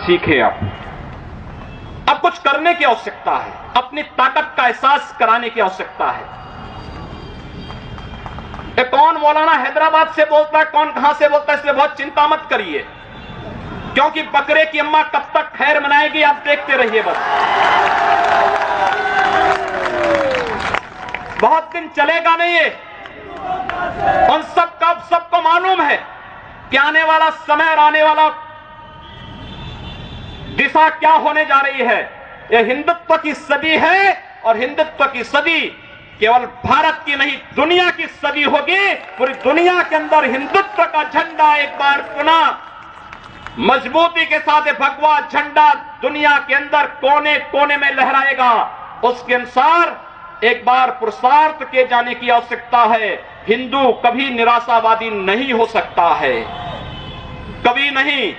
सीखे। अब कुछ करने की आवश्यकता है, अपनी ताकत का एहसास कराने की आवश्यकता है। कौन मौलाना हैदराबाद से बोलता है, कौन कहां से बोलता है, इसलिए बहुत चिंता मत करिए, क्योंकि बकरे की अम्मा कब तक खैर मनाएगी आप देखते रहिए। बस बहुत दिन चलेगा नहीं ये। उन सबको मालूम है कि आने वाला समय और आने वाला दिशा क्या होने जा रही है। यह हिंदुत्व की सदी है और हिंदुत्व की सदी केवल भारत की नहीं दुनिया की सदी होगी। पूरी दुनिया के अंदर हिंदुत्व का झंडा एक बार पुनः मजबूती के साथ भगवा झंडा दुनिया के अंदर कोने कोने में लहराएगा। उसके अनुसार एक बार पुरुषार्थ किए जाने की आवश्यकता है। हिंदू कभी निराशावादी नहीं हो सकता है, कभी नहीं।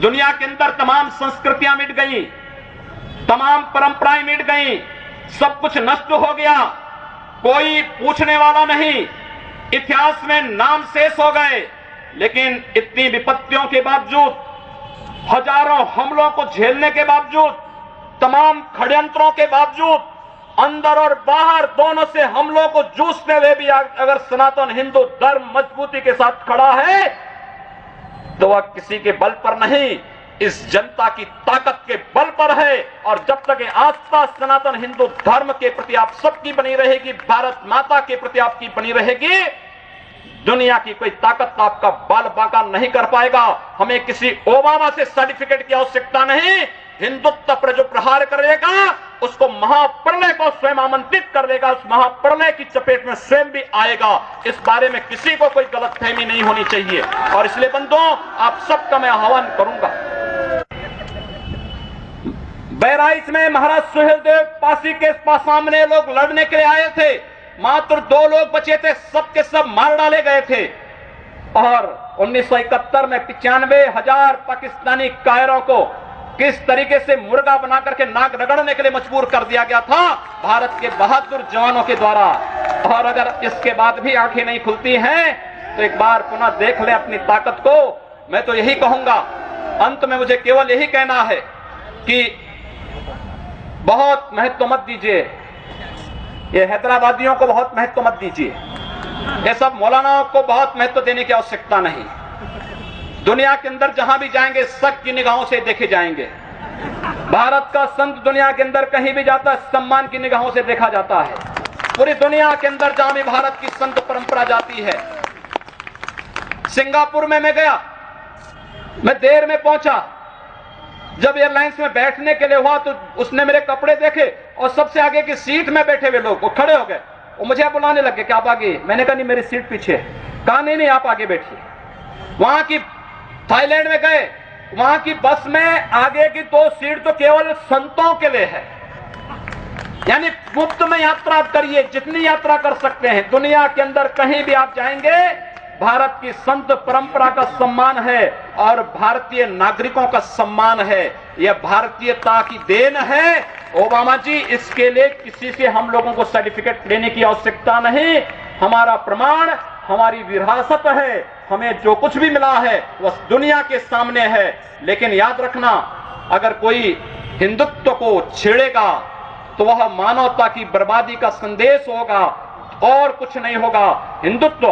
दुनिया के अंदर तमाम संस्कृतियां मिट गई, तमाम परंपराएं मिट गई, सब कुछ नष्ट हो गया, कोई पूछने वाला नहीं, इतिहास में नाम शेष हो गए। लेकिन इतनी विपत्तियों के बावजूद, हजारों हमलों को झेलने के बावजूद, तमाम षड्यंत्रों के बावजूद, अंदर और बाहर दोनों से हमलों को जूझते हुए भी अगर सनातन हिंदू धर्म मजबूती के साथ खड़ा है तो वह किसी के बल पर नहीं, इस जनता की ताकत के बल पर है। और जब तक ये आस्था सनातन हिंदू धर्म के प्रति आप सबकी बनी रहेगी, भारत माता के प्रति आपकी बनी रहेगी, दुनिया की कोई ताकत आपका बाल बांका नहीं कर पाएगा। हमें किसी ओबामा से सर्टिफिकेट की आवश्यकता नहीं। हिंदुत्व पर जो प्रहार करेगा उसको महाप्रलय को स्वयं आमंत्रित कर देगा, उस महाप्रलय की चपेट में स्वयं भी आएगा। इस बारे में किसी को कोई गलतफहमी नहीं होनी चाहिए। और इसलिए बंधुओं, आप सबका मैं आह्वान करूंगा। बहराइच में महाराज सुहेलदेव पासी के सामने लोग लड़ने के लिए आए थे, मात्र 2 लोग बचे थे, सब के सब मार डाले गए थे। और 1971 में 95,000 पाकिस्तानी कायरों को किस तरीके से मुर्गा बना करके नाक रगड़ने के लिए मजबूर कर दिया गया था भारत के बहादुर जवानों के द्वारा। और अगर इसके बाद भी आंखें नहीं खुलती हैं तो एक बार पुनः देख ले अपनी ताकत को। मैं तो यही कहूंगा, अंत में मुझे केवल यही कहना है कि बहुत महत्व मत दीजिए, ये हैदराबादियों को बहुत महत्व मत दीजिए, ये सब मौलानाओं को बहुत महत्व देने की आवश्यकता नहीं। दुनिया के अंदर जहां भी जाएंगे शक की निगाहों से देखे जाएंगे। भारत का संत दुनिया के अंदर कहीं भी जाता है सम्मान की निगाहों से देखा जाता है। पूरी दुनिया के अंदर जहां भी भारत की संत परंपरा जाती है। सिंगापुर में मैं गया, मैं देर में पहुंचा, जब एयरलाइंस में बैठने के लिए हुआ तो उसने मेरे कपड़े देखे और सबसे आगे की सीट में बैठे हुए लोग वो खड़े हो गए, वो मुझे बुलाने लगे कि आप आगे। मैंने कहा नहीं, मेरी सीट पीछे। कहा नहीं आप आगे बैठिए। वहां की थाईलैंड में गए, वहां की बस में आगे की 2 सीट तो केवल संतों के लिए है, यानी मुफ्त में यात्रा करिए, जितनी यात्रा कर सकते हैं। दुनिया के अंदर कहीं भी आप जाएंगे भारत की संत परंपरा का सम्मान है और भारतीय नागरिकों का सम्मान है। यह भारतीयता की देन है। ओबामा जी, इसके लिए किसी से हम लोगों को सर्टिफिकेट लेने की आवश्यकता नहीं। हमारा प्रमाण हमारी विरासत है, हमें जो कुछ भी मिला है वह दुनिया के सामने है। लेकिन याद रखना, अगर कोई हिंदुत्व को छेड़ेगा तो वह मानवता की बर्बादी का संदेश होगा और कुछ नहीं होगा। हिंदुत्व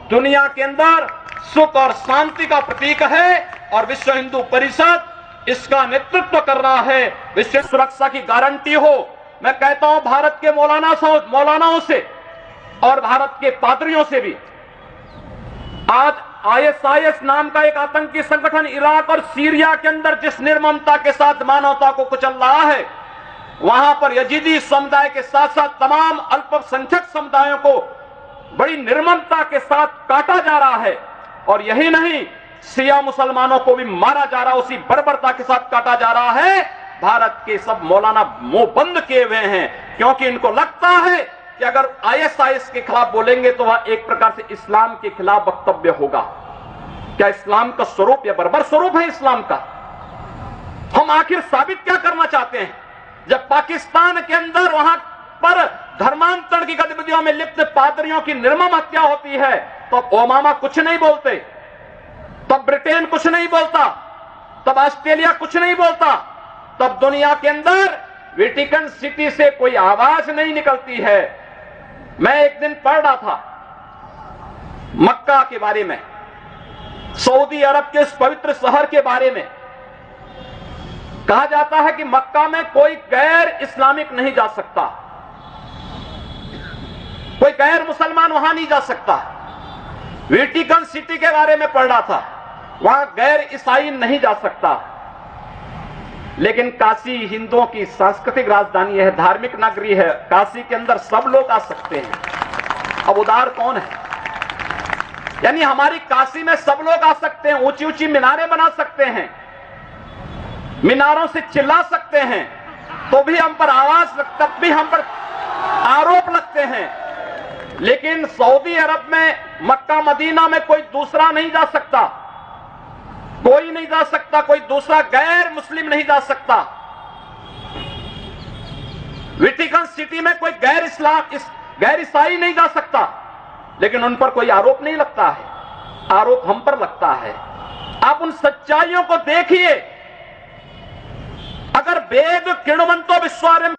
दुनिया के अंदर सुख और शांति का प्रतीक है और विश्व हिंदू परिषद इसका नेतृत्व कर रहा है। विश्व सुरक्षा की गारंटी हो। मैं कहता हूं भारत के मौलानाओं से और भारत के पादरियों से भी, आज ISIS नाम का एक आतंकी संगठन इराक और सीरिया के अंदर जिस निर्ममता के साथ मानवता को कुचल रहा है, वहां पर यजीदी समुदाय के साथ साथ तमाम अल्पसंख्यक समुदायों को बड़ी निर्ममता के साथ काटा जा रहा है। और यही नहीं, शिया मुसलमानों को भी मारा जा रहा है, उसी बर्बरता के साथ काटा जा रहा है। भारत के सब मौलाना मुंह बंद किए हुए हैं, क्योंकि इनको लगता है कि अगर ISIS के खिलाफ बोलेंगे तो वह एक प्रकार से इस्लाम के खिलाफ वक्तव्य होगा। क्या इस्लाम का स्वरूप या बर्बर स्वरूप है इस्लाम का? हम आखिर साबित क्या करना चाहते हैं? जब पाकिस्तान के अंदर वहां पर धर्मांतरण की गतिविधियों में लिप्त पादरियों की निर्मम हत्या होती है तो ओबामा कुछ नहीं बोलते, तब ब्रिटेन कुछ नहीं बोलता, तब ऑस्ट्रेलिया कुछ नहीं बोलता, तब दुनिया के अंदर वेटिकन सिटी से कोई आवाज नहीं निकलती है। मैं एक दिन पढ़ रहा था मक्का के बारे में, सऊदी अरब के इस पवित्र शहर के बारे में। कहा जाता है कि मक्का में कोई गैर इस्लामिक नहीं जा सकता, कोई गैर मुसलमान वहां नहीं जा सकता। वेटिकन सिटी के बारे में पढ़ रहा था, वहां गैर ईसाई नहीं जा सकता। लेकिन काशी हिंदुओं की सांस्कृतिक राजधानी है, धार्मिक नगरी है, काशी के अंदर सब लोग आ सकते हैं। अब उदार कौन है? यानी हमारी काशी में सब लोग आ सकते हैं, ऊंची ऊंची मीनारें बना सकते हैं, मीनारों से चिल्ला सकते हैं, तो भी हम पर आवाज, तब भी हम पर आरोप लगते हैं। लेकिन सऊदी अरब में, मक्का मदीना में कोई दूसरा नहीं जा सकता, कोई नहीं जा सकता, कोई दूसरा गैर मुस्लिम नहीं जा सकता। वेटिकन सिटी में कोई गैर ईसाई नहीं जा सकता, लेकिन उन पर कोई आरोप नहीं लगता है, आरोप हम पर लगता है। आप उन सच्चाइयों को देखिए। अगर वेद किण्वन्तो विश्वारं